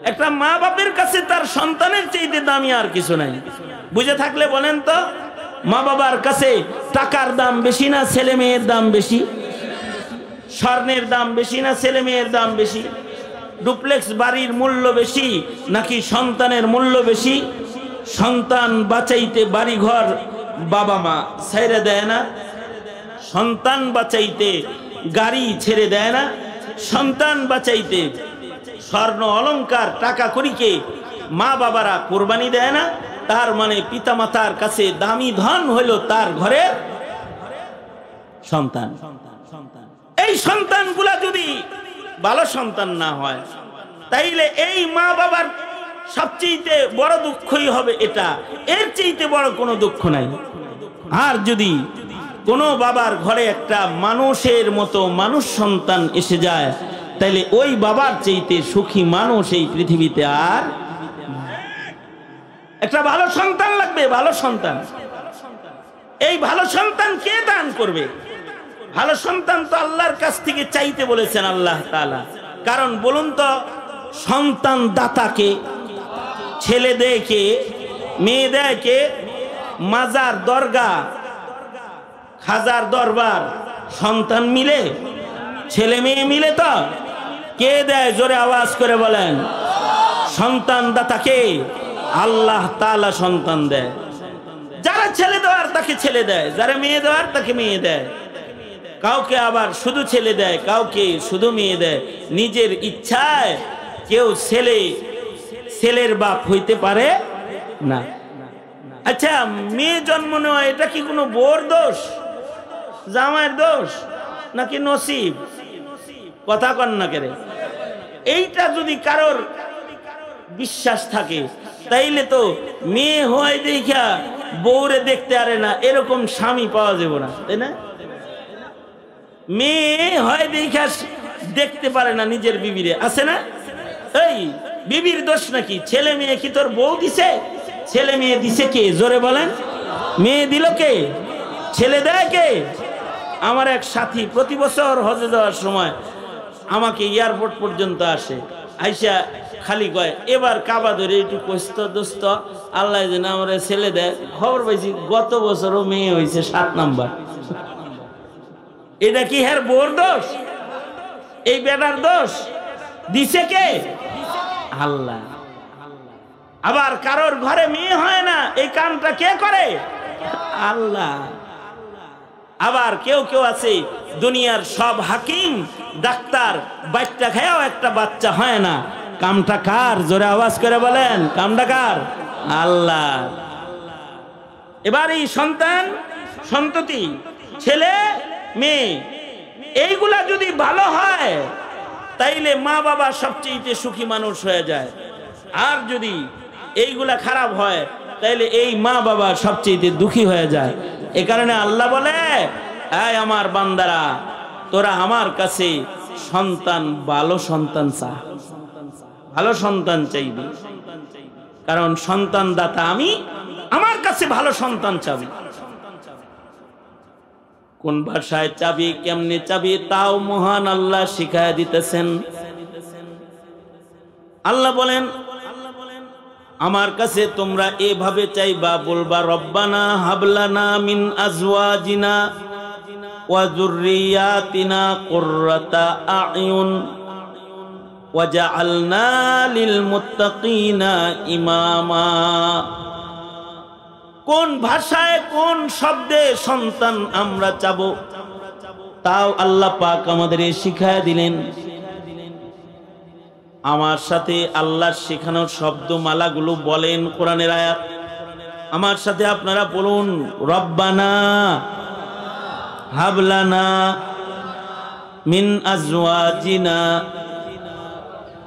S1: একটা মা বাপের কাছে তার সন্তানের চাইতে দামি আর কিছু নাই। বুঝে থাকলে বলেন তো, মা বাবার কাছে টাকার দাম বেশি না ছেলে মেয়ের দাম বেশি? স্বর্ণের দাম বেশি না ছেলে মেয়ের দাম বেশি? ডুপ্লেক্স বাড়ির মূল্য বেশি নাকি সন্তানের মূল্য বেশি? সন্তান বাঁচাইতে বাড়ি ঘর বাবা মা ছেড়ে দেয় না, সন্তান বাঁচাইতে গাড়ি ছেড়ে দেয় না, সন্তান বাঁচাইতে স্বর্ণ অলংকার টাকা করিকে মা বাবারা কোরবানি দেয় না। তার মানে পিতামাতার কাছে দামি ধন হলো তার ঘরের সন্তান। এই সন্তানগুলা যদি ভালো সন্তান না হয়, তাইলে এই মা বাবার সবচেয়ে বড় দুঃখই হবে এটা, এর চেয়ে বড় কোনো দুঃখ নাই। আর যদি কোনো বাবার ঘরে একটা মানুষের মতো মানুষ সন্তান এসে যায়, তাইলে ওই বাবার চাইতে সুখী মানুষ এই পৃথিবীতে আর একটা ভালো সন্তান লাগবে, ভালো সন্তান। এই ভালো সন্তান কে দান করবে? ভালো সন্তান তো আল্লাহর কাছ থেকে চাইতে বলেছেন আল্লাহ তাআলা। কারণ বলুন তো, সন্তান দাতাকে, ছেলে দেয় কে, মেয়ে দেয় কে? মাজার, দরগা, হাজার দরবার, সন্তান মিলে, ছেলে মেয়ে মিলে তো কে দেয়? জোরে আওয়াজ করে বলেন। সন্তান দাতা কে? আল্লাহ তাআলা সন্তান দেয়। যারা ছেলে দেওয়ার তাকে ছেলে দেয়, যারা মেয়ে দেওয়ার তাকে মেয়ে দেয়। কাউকে আবার শুধু ছেলে দেয়, কাউকে শুধু মেয়ে দেয়। নিজের ইচ্ছায় কেউ ছেলের বাপ হইতে পারে না। আচ্ছা, মেয়ে জন্ম নেওয়া এটা কি কোনো বউর দোষ, জামাইয়ের দোষ, নাকি নসিব? কথা কন না কেরে? এইটা যদি কারোর বিশ্বাস থাকে, তাইলে তো মেয়ে হয় দেখা বউরে দেখতে আরে না, এরকম স্বামী পাওয়া যাবে না, তাই না? মেয়ে হয় দেখা দেখতে পারে না নিজের বিবিরে, আছে না? এই বিবির দোষ নাকি? ছেলে মেয়ে কি তোর বউ দিছে? ছেলে মেয়ে দিছে কে? জোরে বলেন। মেয়ে দিল কে? ছেলে দেয় কে? আমার এক সাথী প্রতি বছর হজে যাওয়ার সময় আমাকে এয়ারপোর্ট পর্যন্ত আসে, আইসা খালি কয়, এবার কাবা ধরে একটু কষ্ট দোস্ত, আল্লাহ যেন আমার ছেলে দেয়। খবর পাইছি গত বছরও মেয়ে হয়েছে 7 নাম্বার। এটা কি হ্যার বোর দোষ? এই বেটার দোষ? দিছে কে? আল্লাহ। আবার কারোর ঘরে মেয়ে হয় না, এই কামটা কে করে? আল্লাহ। আবার কেউ কেউ আছে দুনিয়ার সব হাকিম ডাক্তার বাচ্চা খায়াও একটা বাচ্চা হয় না, কামটা কার? জোরে আওয়াজ করে বলেন, কামটা কার? আল্লাহ। এবার এই সন্তান সন্ততি, ছেলে মেয়ে, এইগুলা যদি ভালো হয় তাইলে মা বাবা সবচেয়ে সুখী মানুষ হয়ে যায়। আর যদি এইগুলা খারাপ হয় তাইলে এই মা বাবা সবচেয়ে দুঃখী হয়ে যায়। এ কারণে আল্লাহ বলে, এই আমার বান্দারা, তোরা আমার কাছে সন্তান, ভালো সন্তান চা, ভালো সন্তান চাইবি। কারণ সন্তান দাতা আমি, আমার কাছে ভালো সন্তান চাবি। কোন ভাষায় চাবি, কেমনে চাবি, তাও মহান আল্লাহ শিখায় দিতেছেন। আল্লাহ বলেন, আমার কাছে তোমরা এভাবে চাইবা, বলবা রব্বানা হাবলানা মিন আজওয়াজিনা ওয়া যুররিয়াতিনা কুররাতা আ'য়ুন ওয়াজআলনা লিল মুত্তাকিনা ইমামা। কোন ভাষায়, কোন শব্দে সন্তান আমরা চাবো, তাও আল্লাহ পাক আমাদের শিখায় দিলেন। আমার সাথে আল্লাহর শেখানোর শব্দমালাগুলো বলেন, কোরআনের আয়াত। আমার সাথে আপনারা বলুন, রব্বানা হাবলানা মিন আজওয়াজিনা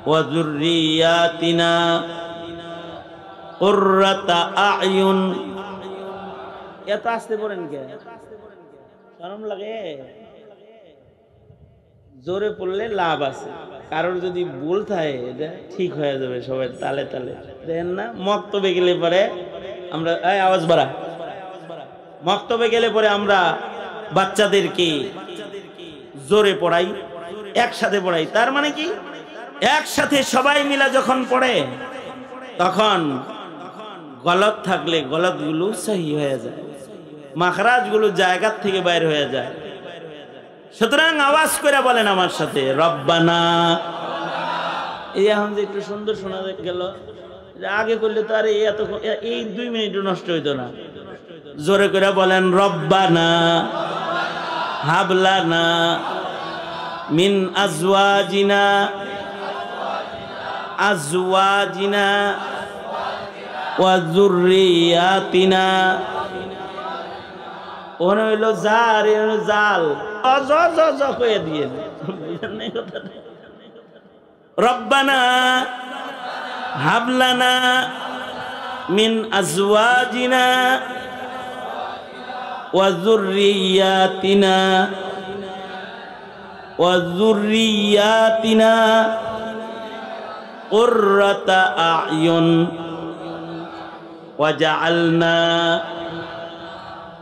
S1: ওয়া যুররিয়াতিনা কুররাতা আ'য়ুন। এত আসতে পড়েন কে? শরম লাগে? জোরে পড়লে লাভ আছে, কারোর যদি ভুল থাকে এটা ঠিক হয়ে যাবে সবাই তালে তালে। দেখেন না, মক্তবে গেলে পরে আমরা, আওয়াজ বাড়া, মক্তবে গেলে পরে আমরা বাচ্চাদেরকে জোরে পড়াই, একসাথে পড়াই। তার মানে কি, একসাথে সবাই মিলা যখন পড়ে তখন গলত থাকলে গলতগুলো সহি হয়ে যায়, মাখরাজগুলো জায়গার থেকে বাইর হয়ে যায়। সুতরাং আওয়াজ করে বলেন আমার সাথে, রব্বানা। এই এখন যে একটু সুন্দর শোনা গেল, আগে করলে তো আর এই 2 মিনিট নষ্ট হইতো না। জোরে করে বলেন, রব্বানা হাবলানা মিন আজওয়াজিনা ওয়া যুররিয়াতিনা। ওনে হইল জার, জাল, কয়ে দিয়ে রব্বানা হাবলানা মিন আজওয়াজিনা ওয়া যুররিয়াতিনা কুররাতা আ'য়ুন ওয়াজআলনা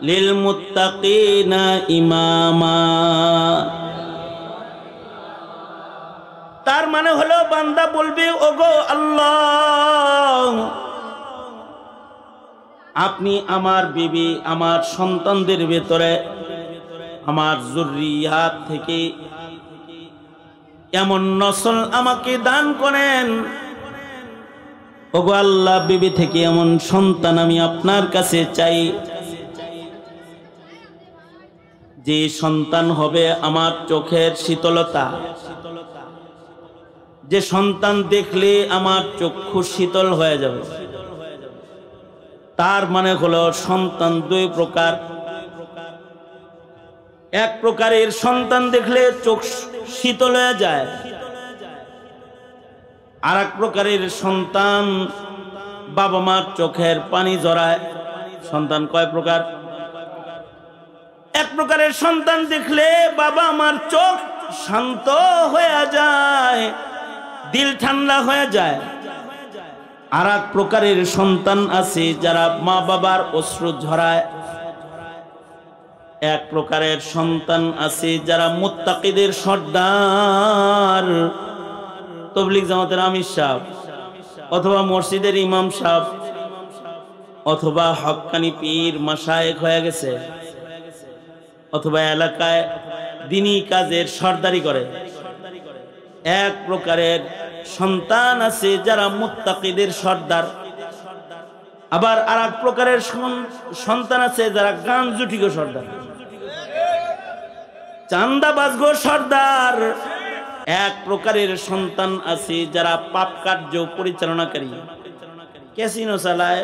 S1: লিল মুত্তাকিনা ইমামা। তার মানে হলো বান্দা বলবে, ওগো আল্লাহ, আপনি আমার বিবি, আমার সন্তানদের ভেতরে, আমার যুররিয়াত থেকে এমন নসল আমাকে দান করেন। ওগো আল্লাহ, বিবি থেকে এমন সন্তান আমি আপনার কাছে চাই, যে সন্তান হবে আমার চোখের শীতলতা, যে সন্তান দেখলে আমার চক্ষু শীতল হয়ে যাবে। তার মানে হলো সন্তান দুই প্রকার। এক প্রকারের সন্তান দেখলে চোখ শীতল হয়ে যায়, আর এক প্রকারের সন্তান বাবা মার চোখের পানি জড়ায়। সন্তান কয় প্রকার? এক প্রকারের সন্তান দেখলে বাবা মার চোখ শান্ত হয়ে যায়, দিল ঠান্ডা হয়ে যায়। আর এক প্রকারের সন্তান আছে যারা মা বাবার অশ্রু ঝরায়। এক প্রকারের সন্তান আছে যারা মুত্তাকিদের সর্দার, তাবলীগ জামাতের আমির সাহেব, অথবা মসজিদের ইমাম সাহেব, অথবা হক্কানি পীর মাশায়েখ হয়ে গেছে, অথবা এলাকায় দিনী কাজের সর্দারি করে। এক প্রকারের সন্তান আছে যারা মুত্তাকিদের সর্দার। আবার আর এক প্রকারের সন্তান আছে যারা গান জুটিগো সর্দার, চান্দাবাজ গো সর্দার। এক প্রকারের সন্তান আছে যারা পাপ কার্য পরিচালনাকারী, ক্যাসিনো চালায়,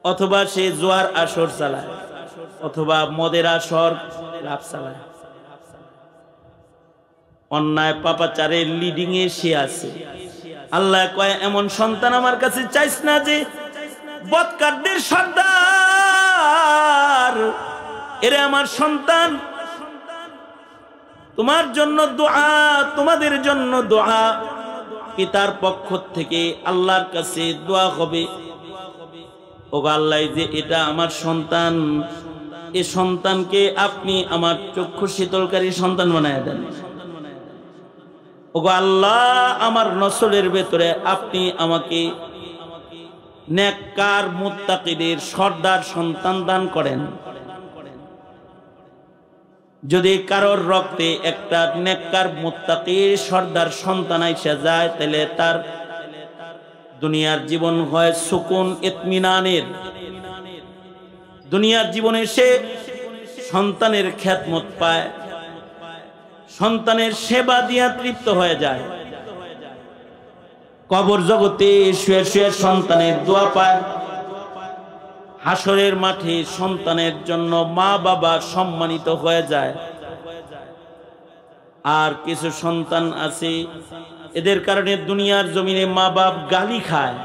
S1: অথবা সে জোয়ার আসর চালায়, অথবা মদের আসর লাভ চালায়। অন্যায় পাপাচারের লিডিং এ সে আছে। আল্লাহ কয়, এমন সন্তান আমার কাছে চাইস না যে বদকারদের সর্দার। এরে আমার সন্তান, তোমার জন্য দোয়া, তোমাদের জন্য দোয়া, পিতার পক্ষ থেকে আল্লাহর কাছে দোয়া হবে। ওগো আল্লাহ, যে এটা আমার সন্তান, এই সন্তানকে আপনি আমার চক্ষু শীতলকারী সন্তান বানায় দেন। ওগো আল্লাহ, আমার নসলের ভেতরে আপনি আমাকে নেককার মুত্তাকিদের সর্দার সন্তান দান করেন। যদি কারোর রক্তে একটা নেককার মুত্তাকির সর্দার সন্তান আইসা যায়, তাহলে তার দুনিয়ার জীবন হয় সুকুন ইতমিনানের। দুনিয়ার জীবনে সে সন্তানের খেদমত পায়, সন্তানের সেবা দিয়া তৃপ্ত হয়ে যায়। কবর জগতে শুয়ে শুয়ে সন্তানের দোয়া পায়। হাসরের মাঠে সন্তানের জন্য মা বাবা সম্মানিত হয়ে যায়। আর কিছু সন্তান আছে, এদের কারণে দুনিয়ার জমিনে মা বাপ গালি খায়।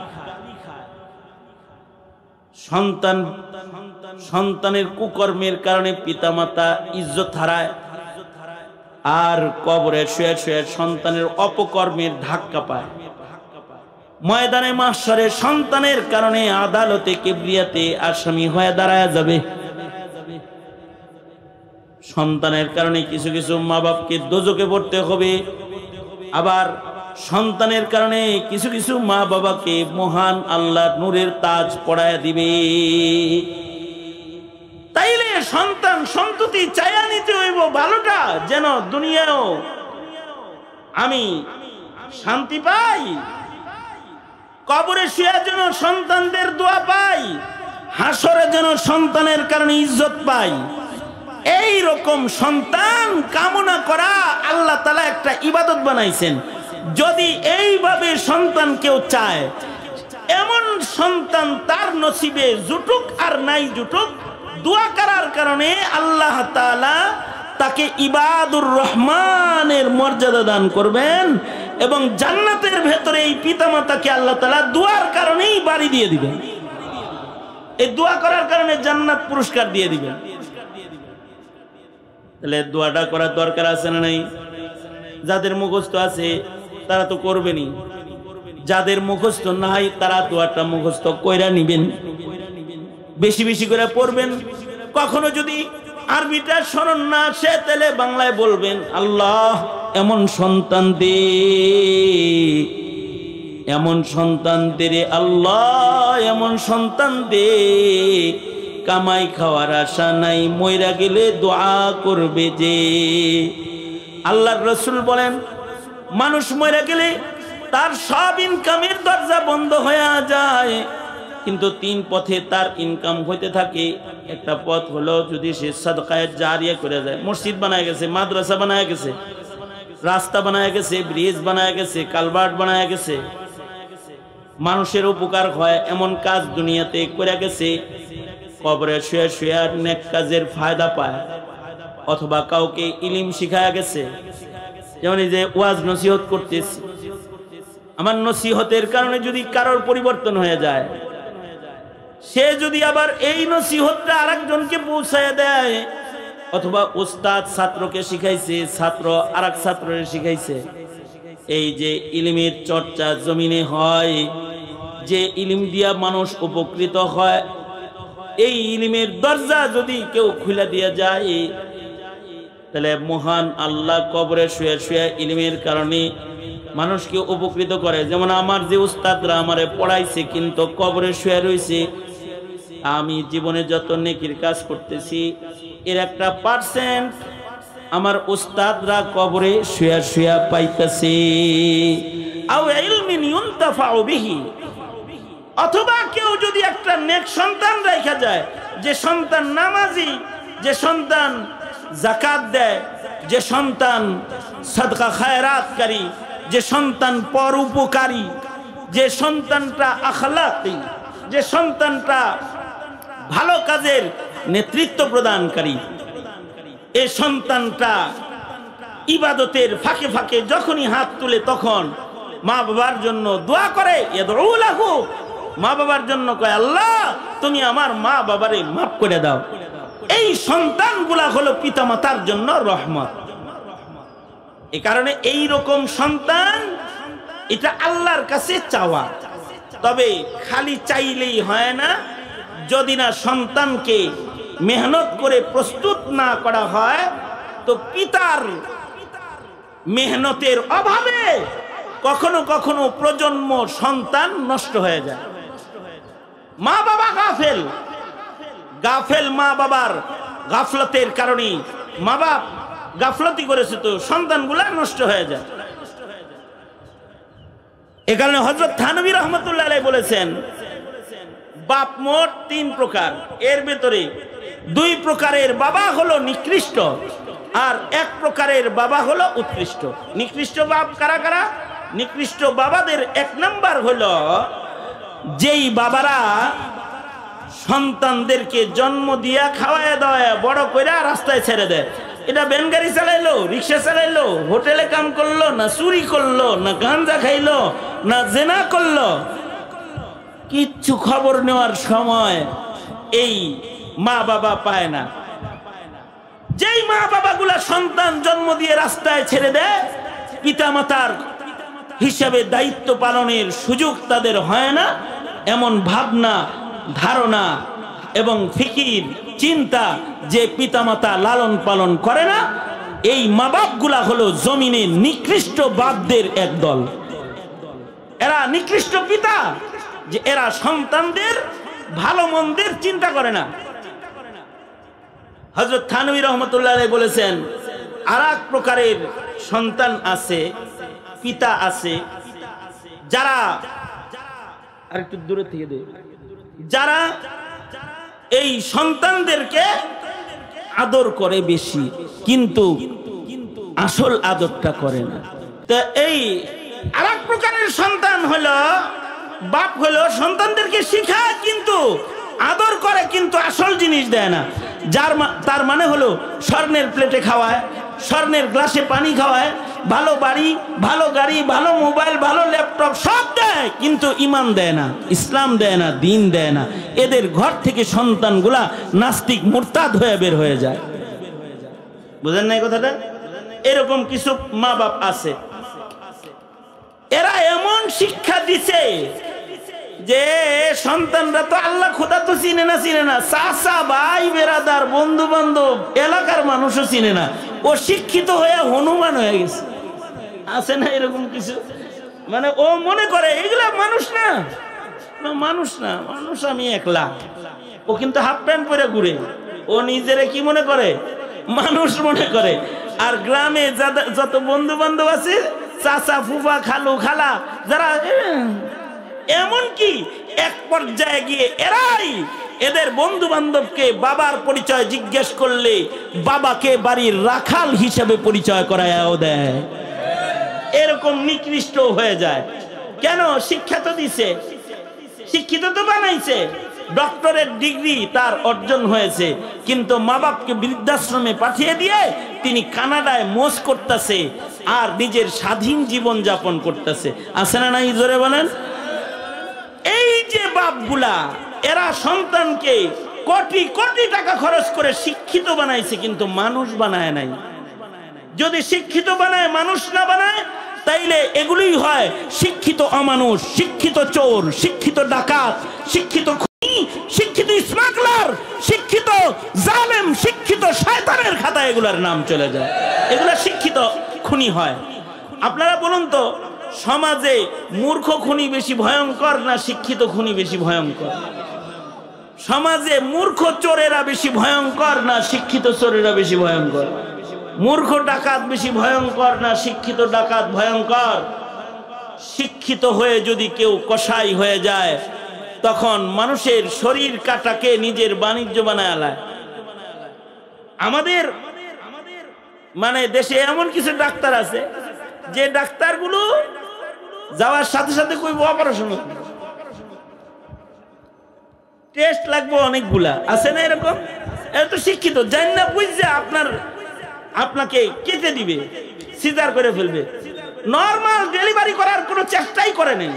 S1: সন্তানের কুকর্মের কারণে পিতামাতা ইজ্জত হারায়। আর কবরে শুয়ে শুয়ে সন্তানের অপকর্মের ধাক্কা পায়। ময়দানে মাহশরে সন্তানের কারণে আদালতে কিবরিয়াতে আসামি হয়ে দাঁড়ায় যাবে। সন্তানের কারণে কিছু কিছু মা বাপকে দোজখে পড়তে হবে। আবার সন্তানের কারণে কিছু কিছু মা বাবাকে মহান আল্লাহর নূরের তাজ পরায় দিবে। তাইলে সন্তান সন্ততি চায়া নিতে হইব ভালোটা, যেন দুনিয়াও আমি শান্তি পাই, কবরে শুয়ে যেন সন্তানদের দোয়া পাই, হাসরে যেন সন্তানের কারণে ইজ্জত পাই। এই রকম সন্তান কামনা করা আল্লাহ তাআলা একটা ইবাদত বানাইছেন। যদি এইভাবে সন্তান কেউ চায়, এমন সন্তান তার নসিবে জুটুক আর নাই জুটুক, দোয়া করার কারণে আল্লাহ তাআলা তাকে ইবাদুর রহমানের মর্যাদা দান করবেন এবং জান্নাতের ভেতরে এই পিতামাতাকে আল্লাহ তাআলা দোয়ার কারণেই বাড়ি দিয়ে দিবেন। এই দোয়া করার কারণে জান্নাত পুরস্কার দিয়ে দিবেন। তাহলে দোয়াটা করার দরকার আছে না নাই? যাদের মুখস্থ আছে তারা তো করবেনই, যাদের মুখস্থ নাই তারা দোয়াটা মুখস্থ কইরা নিবেন, বেশি বেশি করে পড়বেন। কখনো যদি আরবিটা স্মরণ না আসে তাহলে বাংলায় বলবেন, আল্লাহ এমন সন্তান দে, এমন সন্তান দে রে আল্লাহ, এমন সন্তান দে কামাই খাওয়ার আশা নাই, মইরা গেলে দোয়া করবে যে। আল্লাহর রাসূল বলেন, মানুষ মইরা গেলে তার সব ইনকামের দরজা বন্ধ হয়ে যায়, কিন্তু তিন পথে তার ইনকাম হইতে থাকে। একটা পথ হলো যদি সে সাদকায়ে জারিয়া করে যায়, মসজিদ বানায় গেছে, মাদ্রাসা বানায় গেছে, রাস্তা বানায় গেছে, ব্রিজ বানায় গেছে, কালভার্ট বানায় গেছে, মানুষের উপকার হয় এমন কাজ দুনিয়াতে করে গেছে, কবরে শুয়ে শুয়ে নেক কাজের ফায়দা পায়। অথবা কাউকে ইলম শিখায়া গেছে, যেমন এই যে ওয়াজ নসিহত করতেছি, আমার নসিহতের কারণে যদি কারোর পরিবর্তন হয়ে যায়, সে যদি আবার এই নসিহতটা আরেকজনকে পৌঁছায় দেয়, অথবা উস্তাদ ছাত্রকে শিখাইছে, ছাত্র আরেক ছাত্রকে শিখাইছে, এই যে ইলমের চর্চা জমিনে হয়, যে ইলম দিয়া মানুষ উপকৃত হয়, এই ইলমের দরজা যদি কেউ খুলে দিয়ে যায়, তাহলে মহান আল্লাহ কবরে শুয়ে শুয়ে ইলমের কারণে মানুষকে উপকৃত করে। যেমন আমার যে উস্তাদরা আমারে পড়াইছে কিন্তু কবরে শুয়ে রয়েছে, আমি জীবনে যত নেকির কাজ করতেছি এর একটা পার্সেন্ট আমার উস্তাদরা কবরে শুয়ে শুয়ে পাইতেছে। আও ইলমিন ইউনতাফাউ বিহি, অথবা কেউ যদি একটা নেক সন্তান রেখে যায়, যে সন্তান নামাজি, যে সন্তান যাকাত দেয়, যে সন্তান সাদকা খায়রাতকারী, যে সন্তান পরোপকারী, যে সন্তানটা আখলাকি, যে সন্তানটা ভালো কাজের নেতৃত্ব প্রদানকারী, এই সন্তানটা ইবাদতের ফাঁকে ফাঁকে যখনই হাত তুলে তখন মা বাবার জন্য দোয়া করে, ইয়াদউ লাহু, মা বাবার জন্য কয়, আল্লাহ তুমি আমার মা বাবারে মাফ করে দাও। এই সন্তানগুলা হলো পিতামাতার জন্য রহমত। এই কারণে এই রকম সন্তান এটা আল্লাহর কাছে চাওয়া। তবে খালি চাইলেই হয় না, যদি না সন্তানকে মেহনত করে প্রস্তুত না করা হয়, তো পিতার মেহনতের অভাবে কখনো কখনো প্রজন্ম সন্তান নষ্ট হয়ে যায়। মা বাবা গাফেল, গাফেল মা বাবার গাফলতের কারণে মা বাপ গাফলতি করেছে, তো সন্তানগুলা নষ্ট হয়ে যায়। এ কারণে হযরত থানভী রাহমাতুল্লাহ আলাইহি বলেছেন, বাপ মোট তিন প্রকার, এর ভেতরে দুই প্রকারের বাবা হলো নিকৃষ্ট আর এক প্রকারের বাবা হলো উৎকৃষ্ট। নিকৃষ্ট বাপ কারা কারা? নিকৃষ্ট বাবাদের এক নাম্বার হলো যেই বাবারা সন্তানদেরকে জন্ম দিয়া খাওয়ায় দেয়, বড় কইরা রাস্তায় ছেড়ে দেয়। এটা ভ্যান গাড়ি চালাইলো, রিক্সা চালাইলো, হোটেলে কাম করলো, না চুরি করলো, না গাঁজা খাইলো, না জেনা করলো, কিচ্ছু খবর নেওয়ার সময় এই মা বাবা পায় না। যেই মা বাবাগুলা সন্তান জন্ম দিয়ে রাস্তায় ছেড়ে দেয়, পিতামাতার হিসাবে দায়িত্ব পালনের সুযোগ তাদের হয় না, এমন ভাবনা, ধারণা এবং ফিকির, চিন্তা যে পিতামাতা লালন পালন করে না, এই মা বাপগুলা হলো জমিনে নিকৃষ্ট বাপদের এক দল। এরা নিকৃষ্ট পিতা, যে এরা সন্তানদের ভালো মন্দের চিন্তা করে না। হযরত থানভী রাহমাতুল্লাহ আলাইহি বলেছেন, আরেক প্রকারের সন্তান আছে, পিতা আছে, যারা আরেকটু দূরে থেকে দেয়, যারা এই সন্তানদেরকে আদর করে বেশি, কিন্তু আসল আদরটা করে না। তো এই আরেক প্রকারের সন্তান হলো, বাপ হলো সন্তানদেরকে শিখায় কিন্তু আদর করে, কিন্তু আসল জিনিস দেয় না। তার মানে হলো স্বর্ণের প্লেটে খাওয়ায়, স্বর্ণের গ্লাসে পানি খাওয়ায়, ভালো বাড়ি, ভালো গাড়ি, ভালো মোবাইল, ভালো ল্যাপটপ সব দেয়, কিন্তু ঈমান দেয় না, ইসলাম দেয় না, দিন দেয় না। এদের ঘর থেকে সন্তানগুলা নাস্তিক মুরতাদ হয়ে বের হয়ে যায়। বুঝেন না এই কথাটা? এরকম কিছু মা বাপ আছে, এরা এমন শিক্ষা দিছে যে সন্তানরা তো আল্লাহ খোদা তো চিনে না, চাচা ভাই বেরাদার বন্ধু বান্ধব এলাকার মানুষও চিনে না, ও শিক্ষিত হয়ে হনুমান হয়ে গেছে। আছে না এরকম কিছু? মানে ও মনে করে এগুলা মানুষ না, মানুষ না, মানুষ আমি একলা। ও কিন্তু হাফ প্যান্ট পরে ঘুরে, ও নিজেরে কি মনে করে? মানুষ মনে করে। আর গ্রামে যত বন্ধু বান্ধব আছে, চাচা ফুফা খালু খালা যারা, এমনকি এক পর্যায়ে গিয়ে এরাই এদের বন্ধু বান্ধবকে বাবার পরিচয় জিজ্ঞেস করলে বাবাকে বাড়ির রাখাল হিসেবে পরিচয় করায়ও দেয়। এরকম নিকৃষ্ট হয়ে যায়। কেন? শিক্ষা তো দিছে, শিক্ষিত তো বানাইছে, ডক্টরের ডিগ্রি তার অর্জন হয়েছে, কিন্তু মা বাপকে বৃদ্ধাশ্রমে পাঠিয়ে দিয়ে তিনি কানাডায় মোজ করতেছে আর নিজের স্বাধীন জীবন যাপন করতেছে। আছে না নাই? জোরে বলেন। এই যে বাপগুলা, এরা সন্তানকে কোটি কোটি টাকা খরচ করে শিক্ষিত বানাইছে, কিন্তু মানুষ বানায় নাই। যদি শিক্ষিত বানায়, মানুষ না বানায়, তাইলে এগুলোই হয় শিক্ষিত অমানুষ, শিক্ষিত চোর, শিক্ষিত ডাকাত, শিক্ষিত খুনি, শিক্ষিত স্মাগলার, শিক্ষিত জালেম, শিক্ষিত শয়তানের খাতায় এগুলার নাম চলে যায়। এগুলা শিক্ষিত খুনি হয়। আপনারা বলুন তো, সমাজে মূর্খ খুনি বেশি ভয়ঙ্কর না শিক্ষিত খুনি বেশি ভয়ঙ্কর? সমাজে মূর্খ চোরেরা বেশি ভয়ঙ্কর না শিক্ষিত চোরেরা বেশি ভয়ঙ্কর? মূর্খ ডাকাত বেশি ভয়ঙ্কর না শিক্ষিত ডাকাত ভয়ঙ্কর? শিক্ষিত হয়ে যদি কেউ কসাই হয়ে যায়, তখন মানুষের শরীর কাটাকে নিজের বাণিজ্য বানায় আলায়। আমাদের মানে দেশে এমন কিছু ডাক্তার আছে যে ডাক্তারগুলো যাওয়ার সাথে সাথে কইব অপারেশন, টেস্ট লাগবে অনেকগুলা। আছে না এরকম? এরা তো শিক্ষিত, জান না বুঝছে আপনাকে কেটে দিবে, সিজার করে ফেলবে, নরমাল ডেলিভারি করার কোনো চেষ্টাই করে নাই,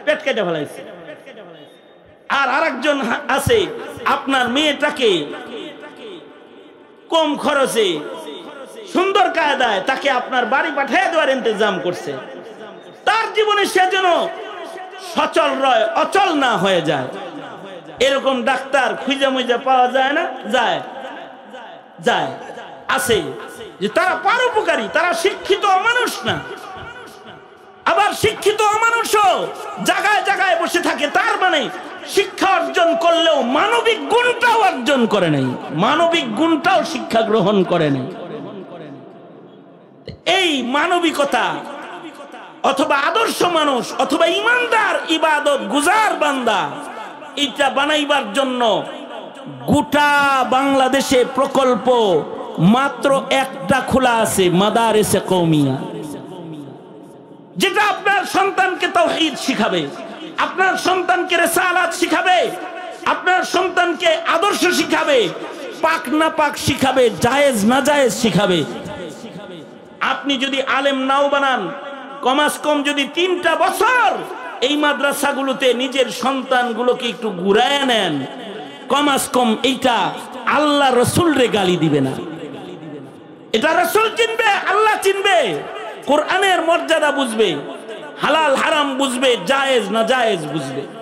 S1: পেট কেটে ফেলাইছে। আর আরেকজন আছে আপনার মেয়েটাকে কম খরচে সুন্দর কায়দায় তাকে আপনার বাড়ি পাঠিয়ে দেওয়ার ইন্তজাম করছে, তার জীবনে সে যেন সচল রয়, অচল না হয়ে যায়। এরকম ডাক্তার খুঁজে মুজে পাওয়া যায় না? যায়, যায়, আছে যে তারা পরোপকারী, তারা শিক্ষিত অমানুষ না। আবার শিক্ষিত অমানুষও জায়গায় জায়গায় বসে থাকে, তার মানে শিক্ষা অর্জন করলেও মানবিক গুণটাও অর্জন করে নাই, মানবিক গুণটাও শিক্ষা গ্রহণ করে নাই। এই মানবিকতা অথবা আদর্শ মানুষ অথবা ইমানদার ইবাদত গুজার বান্দা, এটা বানাইবার জন্য গোটা বাংলাদেশে প্রকল্প মাত্র একটা খোলা আছে, মাদারেসে কওমিয়া, যেটা আপনার সন্তানকে তাওহীদ শিখাবে, আপনার সন্তানকে রিসালাত শিখাবে, আপনার সন্তানকে আদর্শ শিখাবে, পাক না পাক শিখাবে, জায়েজ না জায়েজ শিখাবে। আপনি যদি আলেম নাও বানান, কমাস কম যদি 3টা বছর এই মাদ্রাসাগুলোতে নিজের সন্তানগুলোকে একটু ঘুরায় নেন, কমাস কম এইটা আল্লাহ রসুল রে গালি দিবে না। এটা রসুল চিনবে, আল্লাহ চিনবে, কোরআনের মর্যাদা বুঝবে, হালাল হারাম বুঝবে, জায়েজ না জায়েজ বুঝবে।